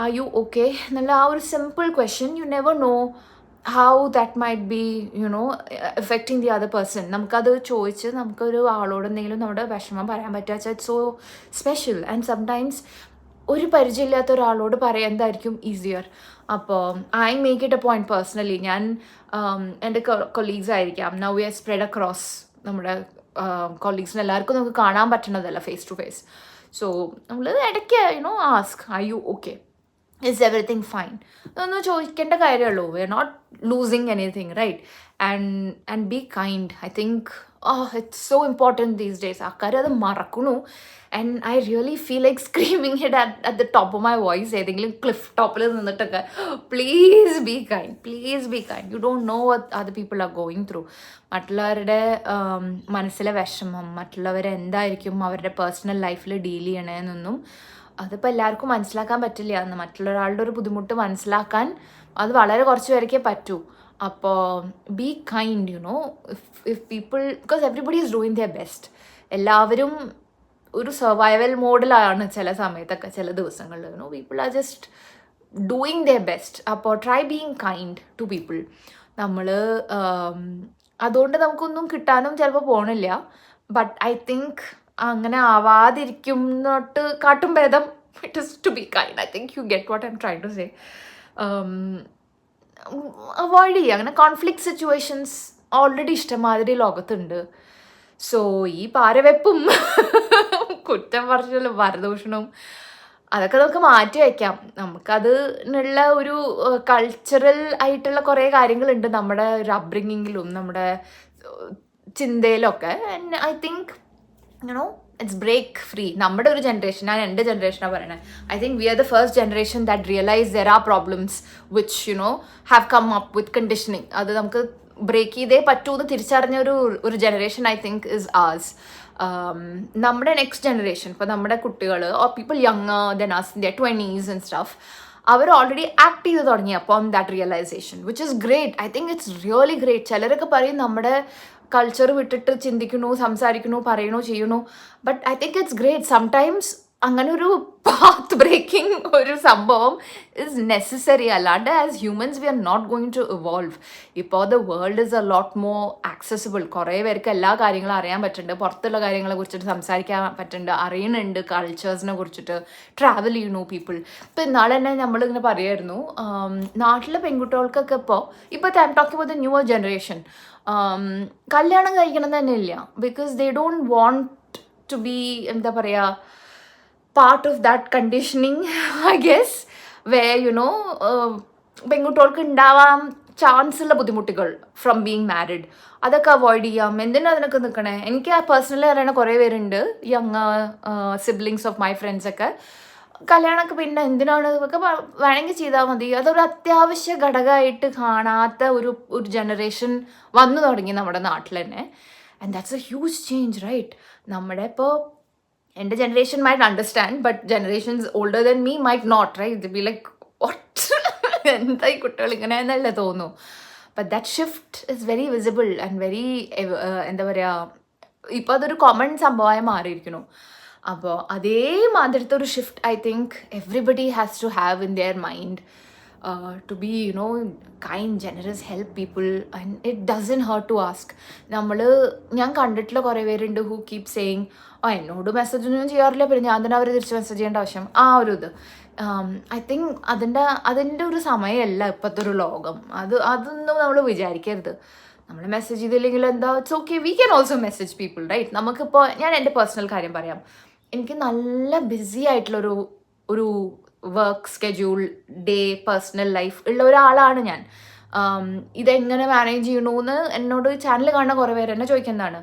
Speaker 1: are you okay എന്നുള്ള ആ ഒരു simple question, you never know how that might be, you know, affecting the other person. നമുക്കത് ചോദിച്ച് നമുക്കൊരു ആളോട് എന്തെങ്കിലും നമ്മുടെ വിഷമം പറയാൻ പറ്റുക, it's so special. And sometimes ഒരു പരിചയമില്ലാത്ത ഒരാളോട് പറയുന്നതായിരിക്കും ഈസിയർ. അപ്പോൾ I make it a point personally, ഞാൻ എൻ്റെ കൊളീഗ്സ് ആയിരിക്കാം, now we are spread across, നമ്മുടെ കൊളീഗ്സിന് എല്ലാവർക്കും നമുക്ക് കാണാൻ പറ്റണതല്ല ഫേസ് ടു ഫേസ്. സോ നമ്മൾ ഇടയ്ക്ക് you know ask are you okay, is everything fine, അതൊന്നും ചോദിക്കേണ്ട കാര്യമുള്ളൂ. We are not losing anything, right? And be kind. I think it's so important these days. ആൾക്കാർ അത് മറക്കണു. And I really feel like screaming it at the top of my voice, ഏതെങ്കിലും cliff ടോപ്പിൽ നിന്നിട്ടൊക്കെ, please be kind, please be kind. You don't know what other people are going through. മറ്റുള്ളവരുടെ മനസ്സിലെ വിഷമം, മറ്റുള്ളവരെന്തായിരിക്കും അവരുടെ പേഴ്സണൽ ലൈഫിൽ ഡീൽ ചെയ്യണേന്നൊന്നും അതിപ്പോൾ എല്ലാവർക്കും മനസ്സിലാക്കാൻ പറ്റില്ല. എന്ന് മറ്റുള്ളൊരാളുടെ ഒരു ബുദ്ധിമുട്ട് മനസ്സിലാക്കാൻ അത് വളരെ കുറച്ച് പേർക്കേ പറ്റൂ. അപ്പോൾ be kind, you know, if people, because everybody is doing their best. എല്ലാവരും ഒരു സർവൈവൽ മോഡിലാണ് ചില സമയത്തൊക്കെ, ചില ദിവസങ്ങളിൽ. You know, people are just doing their best. അപ്പോൾ try being kind to people. നമ്മൾ അതുകൊണ്ട് നമുക്കൊന്നും കിട്ടാനും ചിലപ്പോൾ പോകണില്ല. ബട്ട് ഐ തിങ്ക് അങ്ങനെ ആവാതിരിക്കും എന്നോട്ട് കാട്ടും ഭേദം it is to be kind. I think you get what I am trying to say. Avoid ചെയ്യുക അങ്ങനെ കോൺഫ്ലിക്റ്റ് സിറ്റുവേഷൻസ്. ഓൾറെഡി ഇഷ്ടമാതിരി ലോകത്തുണ്ട്. സോ ഈ പാരവെപ്പും കുറ്റം പറച്ചിലും വരദൂഷണവും അതൊക്കെ നമുക്ക് മാറ്റി വയ്ക്കാം. നമുക്കതിനുള്ള ഒരു കൾച്ചറൽ ആയിട്ടുള്ള കുറേ കാര്യങ്ങളുണ്ട് നമ്മുടെ ഒരു അപ്ബ്രിങ്ങിങ്ങിലും നമ്മുടെ ചിന്തയിലൊക്കെ. And I think you know it's break free. നമ്മുടെ ഒരു ജനറേഷൻ, ഞാൻ എൻ്റെ ജനറേഷനാണ് പറയണത്. I think we are the first generation that realise there are problems which you know have come up with conditioning. അത് നമുക്ക് ബ്രേക്ക് ചെയ്തേ പറ്റൂ എന്ന് തിരിച്ചറിഞ്ഞ ഒരു generation I think is us. നമ്മുടെ നെക്സ്റ്റ് ജനറേഷൻ, ഇപ്പോൾ നമ്മുടെ കുട്ടികൾ or people younger than us in their 20s and stuff, അവർ ഓൾറെഡി ആക്ട് ചെയ്ത് തുടങ്ങി അപ്പം that realisation, which is great. I think it's really great. ചിലരൊക്കെ പറയും നമ്മുടെ കൾച്ചർ വിട്ടിട്ട് ചിന്തിക്കണു, സംസാരിക്കണു, പറയണു, ചെയ്യണു. But I think it's great. Sometimes അങ്ങനെ ഒരു പാത്ത് ബ്രേക്കിംഗ് ഒരു സംഭവം ഇസ് നെസസറി. അല്ലാണ്ട് as humans we are not going to evolve. ഇപ്പോൾ the world is a lot more accessible. കുറേ പേർക്ക് എല്ലാ കാര്യങ്ങളും അറിയാൻ പറ്റുന്നുണ്ട്, പുറത്തുള്ള കാര്യങ്ങളെ കുറിച്ചിട്ട് സംസാരിക്കാൻ പറ്റുന്നുണ്ട്, അറിയുന്നുണ്ട്, കൾച്ചേഴ്സിനെ കുറിച്ചിട്ട് ട്രാവൽ ചെയ്യണു പീപ്പിൾ. ഇപ്പോൾ ഇന്നാളെ തന്നെ നമ്മളിങ്ങനെ പറയുമായിരുന്നു, നാട്ടിലെ പെൺകുട്ടികൾക്കൊക്കെ ഇപ്പോൾ I am talking about the newer generation, കല്യാണം കഴിക്കണം തന്നെ ഇല്ല. Because they don't want to be, എന്താ പറയുക, part of that conditioning, I guess, where you know പെൺകുട്ടികൾക്ക് ഉണ്ടാവാൻ ചാൻസ് ഉള്ള ബുദ്ധിമുട്ടുകൾ ഫ്രം ബീങ് മാരിഡ്, അതൊക്കെ അവോയ്ഡ് ചെയ്യാം. എന്തിനാ അതിനൊക്കെ നിൽക്കണേ? എനിക്ക് പേഴ്സണലി അറിയണ കുറേ പേരുണ്ട്, young siblings of my friends ഒക്കെ. കല്യാണമൊക്കെ പിന്നെ എന്തിനാണ് ഇതൊക്കെ വേണമെങ്കിൽ ചെയ്താൽ മതി. അതൊരു അത്യാവശ്യ ഘടകമായിട്ട് കാണാത്ത ഒരു ജനറേഷൻ വന്നു തുടങ്ങി നമ്മുടെ നാട്ടിൽ തന്നെ. And that's a huge change, right? നമ്മുടെ ഇപ്പോൾ എൻ്റെ generation might understand, but generations older than me might not, right? ഇത് ബി ലൈക്ക് വാട്ട്, എന്താ ഈ കുട്ടികൾ ഇങ്ങനെ എന്നല്ലേ തോന്നുന്നു. But that shift is very visible and very, എന്താ പറയുക, ഇപ്പോൾ അതൊരു കോമൺ സംഭവമായി മാറിയിരിക്കുന്നു. അപ്പോൾ അതേമാതിരത്തെ ഒരു shift I think everybody has to have in their mind, to be, you know, kind, generous, help people, and it doesn't hurt to ask. ഞാൻ കണ്ടിട്ടുള്ള കുറേ പേരുണ്ട് who keep saying, എന്നോട് മെസ്സേജ് ഒന്നും ചെയ്യാറില്ല, പിന്നെ ഞാൻ തന്നെ അവരെ തിരിച്ച് മെസ്സേജ് ചെയ്യേണ്ട ആവശ്യം, ആ ഒരു ഇത്. ഐ തിങ്ക് അതിൻ്റെ ഒരു സമയമല്ല ഇപ്പോഴത്തെ ഒരു ലോകം. അതൊന്നും നമ്മൾ വിചാരിക്കരുത്. നമ്മൾ മെസ്സേജ് ചെയ്തില്ലെങ്കിൽ എന്താ, it's okay, we can also message people, right? നമുക്കിപ്പോൾ ഞാൻ എൻ്റെ പേഴ്സണൽ കാര്യം പറയാം. എനിക്ക് നല്ല ബിസി ആയിട്ടുള്ളൊരു work schedule, day, personal life ഉള്ള ഒരാളാണ് ഞാൻ. ഇതെങ്ങനെ മാനേജ് ചെയ്യണമെന്ന് എന്നോട് ചാനൽ കാണുന്ന കുറേ പേര് എന്നെ ചോദിക്കുന്നതാണ്.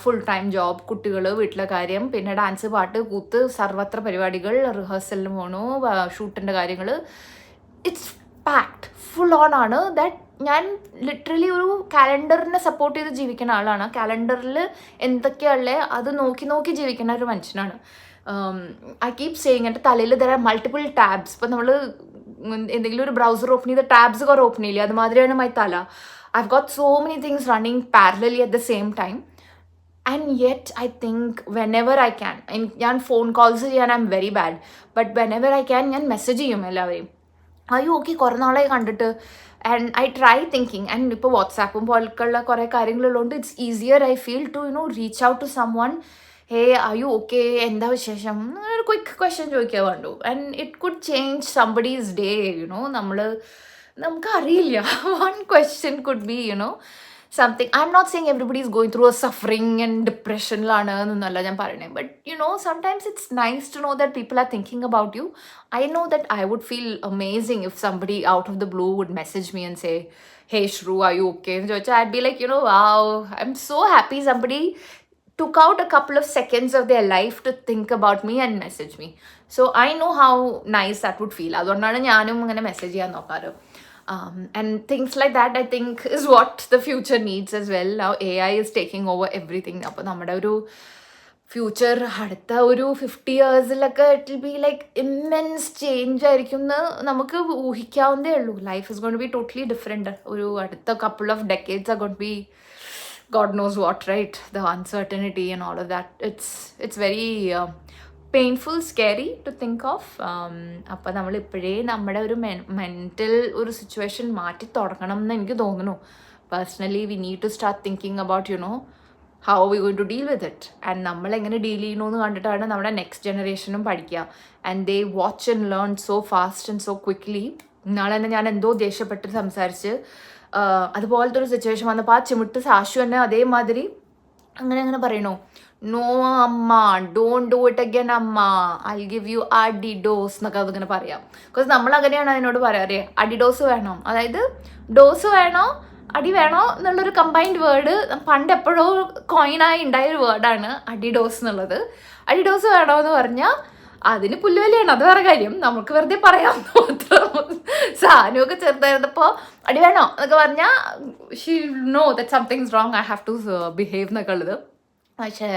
Speaker 1: ഫുൾ ടൈം ജോബ്, കുട്ടികൾ, വീട്ടിലെ കാര്യം, പിന്നെ ഡാൻസ്, പാട്ട്, കൂത്ത്, സർവത്ര പരിപാടികൾ, റിഹേഴ്സലിന് പോകണു, ഷൂട്ടിൻ്റെ കാര്യങ്ങൾ, ഇറ്റ്സ് പാക്ഡ്, ഫുൾ ഓൺ ആണ്. ദാറ്റ് ഞാൻ ലിറ്ററലി ഒരു കാലണ്ടറിനെ സപ്പോർട്ട് ചെയ്ത് ജീവിക്കുന്ന ആളാണ്. കാലണ്ടറിൽ എന്തൊക്കെയാണുള്ളത് അത് നോക്കി ജീവിക്കുന്ന ഒരു മനുഷ്യനാണ്. ഐ കീപ് സേയിങ്, എൻ്റെ തലയിൽ ദർ ആർ മൾട്ടിപ്പിൾ ടാബ്സ്. ഇപ്പം നമ്മൾ എന്തെങ്കിലും ഒരു ബ്രൗസർ ഓപ്പൺ ചെയ്ത് ടാബ്സ് കുറേ ഓപ്പൺ ചെയ്യില്ലേ, അതുമാതിരിയാണ് മൈ തല. I've got so many things running parallelly at the same time. And yet I think whenever I can, ഞാൻ ഫോൺ കോൾസ് ചെയ്യാൻ I'm very bad, but whenever I can ഞാൻ message ചെയ്യും എല്ലാവരെയും. അയ്യോ okay കുറേ നാളായി കണ്ടിട്ട്. And I try thinking, and ഇപ്പോൾ വാട്സാപ്പും പോലുള്ള കുറേ കാര്യങ്ങളുള്ളതുകൊണ്ട് it's easier I feel to reach out to someone. Hey അയ്യോ ഓക്കെ എന്താ വിശേഷം, ഒരു ക്വിക്ക് ക്വസ്റ്റ്യൻ ചോദിക്കാൻ വേണ്ടു. And it could change somebody's day. നമുക്കറിയില്ല. One question could be something. I'm not saying everybody is going through a suffering and depression എന്നല്ല ഞാൻ പറയണേ, but sometimes it's nice to know that people are thinking about you. I know that I would feel amazing if somebody out of the blue would message me and say, hey Shru, are you okay? I'd be like, wow, I'm so happy somebody took out a couple of seconds of their life to think about me and message me. So I know how nice that would feel. അതുകൊണ്ടാണ് ഞാനും അങ്ങനെ message ചെയ്യാൻ നോക്കാറ്. And things like that I think is what the future needs as well. Now AI is taking over everything. അപ്പോൾ നമ്മുടെ ഒരു future അടുത്ത ഒരു 50 yearsലൊക്കെ it will be like immense change ആയിരിക്കും എന്ന് നമുക്ക് ഊഹിക്കാവുന്നതേ ഉള്ളൂ. Life is gonna be totally different. ഒരു അടുത്ത couple of decades are going to be God knows what, right? The uncertainty and all of that. It's very painful scary to think of. അപ്പോൾ നമ്മൾ ഇപ്പോഴേ നമ്മുടെ ഒരു mental ഒരു situation മാറ്റി തുടങ്ങണം എന്ന് എനിക്ക് തോന്നുന്നു. Personally we need to start thinking about how we going to deal with it. And നമ്മളെങ്ങനെ ഡീൽ ചെയ്യണമെന്ന് കണ്ടിട്ടാണ് നമ്മുടെ നെക്സ്റ്റ് ജനറേഷനും പഠിക്കുക. And they watch and learn so fast and so quickly. നാളെ തന്നെ ഞാൻ എന്തോ ദേഷ്യപ്പെട്ട് സംസാരിച്ച് അതുപോലത്തെ ഒരു സിറ്റുവേഷൻ വന്നപ്പോൾ ആ ചിമിട്ട് സാശു തന്നെ അതേമാതിരി അങ്ങനെ പറയണോ, നോ അമ്മ, ഡോണ്ട് ഡു ഇറ്റ് അഗൈൻ അമ്മ, ഐ ഗിവ് യു അഡിഡോസ് എന്നൊക്കെ അതിങ്ങനെ പറയാം. ബിക്കോസ് നമ്മളങ്ങനെയാണ് അതിനോട് പറയാറ്, അഡിഡോസ് വേണോ, അതായത് ഡോസ് വേണോ അടി വേണോ എന്നുള്ളൊരു കമ്പൈൻഡ് വേർഡ് പണ്ട് എപ്പോഴോ കോയിനായി ഉണ്ടായൊരു വേർഡാണ് അഡിഡോസ് എന്നുള്ളത്. അഡിഡോസ് വേണോ എന്ന് പറഞ്ഞാൽ അതിന് പുല്ലുവിലയാണ്, അത് വേറെ കാര്യം, നമുക്ക് വെറുതെ പറയാമെന്ന് മാത്രം. സാനുവൊക്കെ ചെറുതായിരുന്നപ്പോൾ അടി വേണോ എന്നൊക്കെ പറഞ്ഞാൽ she know that something's wrong, I have to behave എന്നൊക്കെ ഉള്ളത്. പക്ഷേ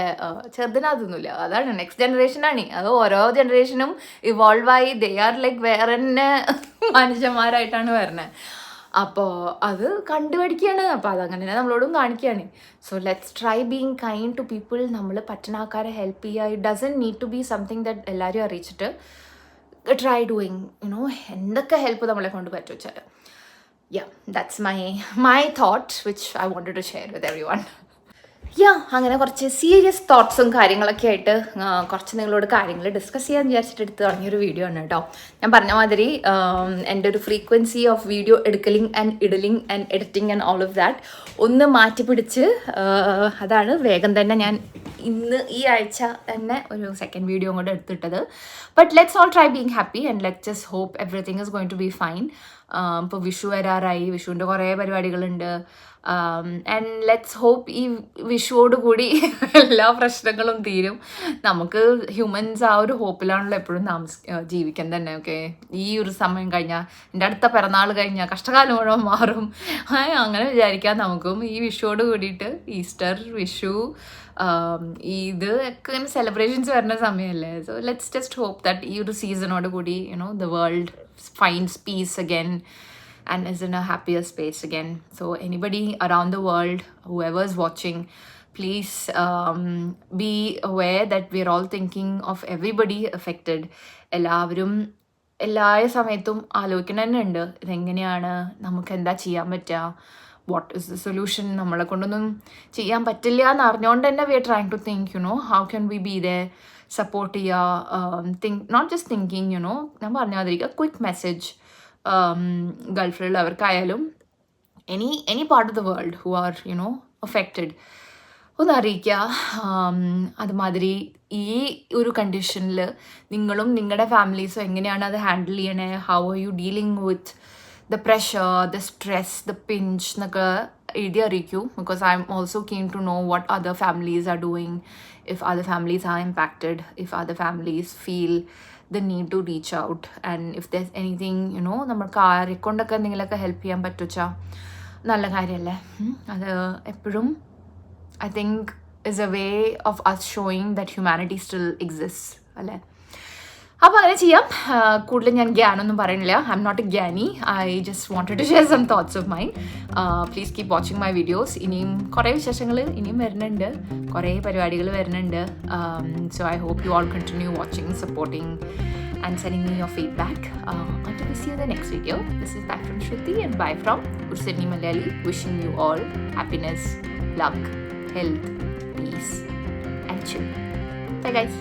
Speaker 1: ചെറുതിന് അതൊന്നുമില്ല. അതാണ് നെക്സ്റ്റ് ജനറേഷനാണ്. അത് ഓരോ ജനറേഷനും ഇവോൾവായി ദേ ആർ ലൈക്ക് വേറെ തന്നെ മനുഷ്യന്മാരായിട്ടാണ് വരുന്നത്. അപ്പോൾ അത് കണ്ടുപഠിക്കുകയാണ്. അപ്പോൾ അതങ്ങനെ നമ്മളോടും കാണിക്കുകയാണ്. So let's try being kind to people. നമ്മൾ പറ്റുന്ന ആൾക്കാരെ ഹെൽപ്പ് ചെയ്യുക. It doesn't need to be something that എല്ലാവരും അറിയിച്ചിട്ട് ട്രൈ ഡൂയിങ് എന്തൊക്കെ ഹെൽപ്പ് നമ്മളെ കൊണ്ട് പറ്റും വെച്ചാൽ. Yeah that's my thought which I wanted to share with everyone. അങ്ങനെ കുറച്ച് സീരിയസ് തോട്ട്സും കാര്യങ്ങളൊക്കെ ആയിട്ട് കുറച്ച് നിങ്ങളോട് കാര്യങ്ങൾ ഡിസ്കസ് ചെയ്യാൻ വിചാരിച്ചിട്ട് എടുത്ത് തുടങ്ങിയൊരു വീഡിയോ ആണ് കേട്ടോ. ഞാൻ പറഞ്ഞ മാതിരി എൻ്റെ ഒരു ഫ്രീക്വൻസി ഓഫ് വീഡിയോ എടുക്കലിംഗ് ആൻഡ് ഇടലിംഗ് and editing and all of that ഒന്ന് മാറ്റി പിടിച്ച് അതാണ് വേഗം തന്നെ ഞാൻ ഇന്ന് ഈ ആഴ്ച തന്നെ ഒരു സെക്കൻഡ് വീഡിയോ കൂടെ എടുത്തിട്ടത്. But let's all try being happy and let's just hope everything is going to be fine. ഇപ്പോൾ വിഷു വരാറായി, വിഷുവിൻ്റെ കുറേ പരിപാടികളുണ്ട്. ആൻഡ് ലെറ്റ്സ് ഹോപ്പ് ഈ വിഷുവോട് കൂടി എല്ലാ പ്രശ്നങ്ങളും തീരും. നമുക്ക് ഹ്യൂമൻസ് ആ ഒരു ഹോപ്പിലാണല്ലോ എപ്പോഴും ജീവിക്കാൻ തന്നെ. ഓക്കെ, ഈ ഒരു സമയം കഴിഞ്ഞാൽ എൻ്റെ അടുത്ത പിറന്നാൾ കഴിഞ്ഞാൽ കഷ്ടകാലം മുഴുവൻ മാറും, അങ്ങനെ വിചാരിക്കാൻ നമുക്കും. ഈ വിഷുവോട് കൂടിയിട്ട് ഈസ്റ്റർ, വിഷു, ഇത് ഒക്കെ ഇങ്ങനെ സെലിബ്രേഷൻസ് വരുന്ന സമയമല്ലേ. So let's just hope that ഈ ഒരു സീസണോട് കൂടി the world finds peace again and is in a happier space again. So anybody around the world, whoever is watching, please be aware that we're all thinking of everybody affected. എല്ലാവരും എല്ലാ സമയത്തും ആലോചിക്കണം തന്നെ ഉണ്ട്, ഇതെങ്ങനെയാണ്, നമുക്ക് എന്താ ചെയ്യാൻ പറ്റുക, വാട്ട് ഇസ് ദ സൊല്യൂഷൻ. നമ്മളെ കൊണ്ടൊന്നും ചെയ്യാൻ പറ്റില്ല എന്ന് അറിഞ്ഞുകൊണ്ട് തന്നെ we are trying to think how can we be there, support ചെയ്യുക, നോട്ട് ജസ്റ്റ് തിങ്കിങ് ഞാൻ പറഞ്ഞാതിരിക്കുക, ക്വിക്ക് മെസ്സേജ് ഗൾഫിലുള്ളവർക്കായാലും any part of the world who are affected ഒന്ന് അറിയിക്കുക. അതുമാതിരി ഈ ഒരു കണ്ടീഷനിൽ നിങ്ങളും നിങ്ങളുടെ ഫാമിലീസും എങ്ങനെയാണ് അത് ഹാൻഡിൽ ചെയ്യണേ, how are you dealing with the pressure, the stress, the pinch എന്നൊക്കെ എഴുതി അറിയിക്കൂ. Because I'm also keen to know what other families are doing, if other families are impacted, if other families feel the need to reach out, and if there's anything നമ്മൾക്ക് ആരെക്കൊണ്ടൊക്കെ എന്തെങ്കിലുമൊക്കെ help ചെയ്യാൻ പറ്റുവച്ചാൽ നല്ല കാര്യമല്ലേ. അത് എപ്പോഴും I think is a way of us showing that humanity still exist അല്ലേ. അപ്പോൾ അങ്ങനെ ചെയ്യാം. കൂടുതൽ ഞാൻ ഗ്യാനൊന്നും പറയുന്നില്ല. ഐ എം നോട്ട് എ ഗ്യാനി. I just wanted to share some thoughts of mine. Please keep watching my videos. ഇനിയും കുറേ വിശേഷങ്ങൾ ഇനിയും വരുന്നുണ്ട്, കുറേ പരിപാടികൾ വരുന്നുണ്ട്. So I hope you all continue watching, supporting and sending me your feedback. Until we see you in the next video, this is back from Shruti and bye from Sydney Malayalee, wishing you all happiness, luck, health, peace and chill. Bye guys.